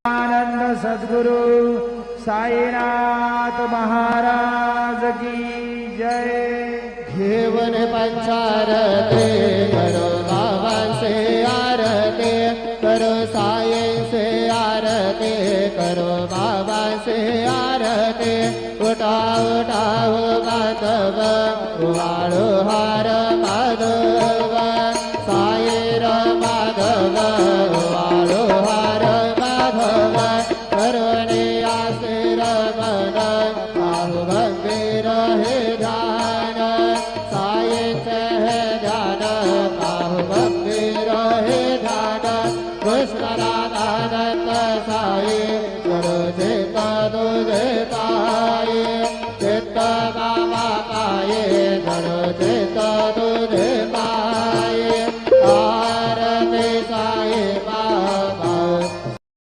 आनंद सद्गुरु साईनाथ महाराज की जय। घेवन पंचारते करो बाबा से आरती, करो साई से आरती, करो बाबा से आरती। उठाओ उठाओ माधव उवाळो हार माधव, साई र माधव उवाळो हार माधव। करुणे आशीर मन आहु गंभीर हे ध्यान, साईंचे हे ध्यान आहु गंभीर हे ध्यान। कृष्ण राधा दत्त साई करो जे तुझे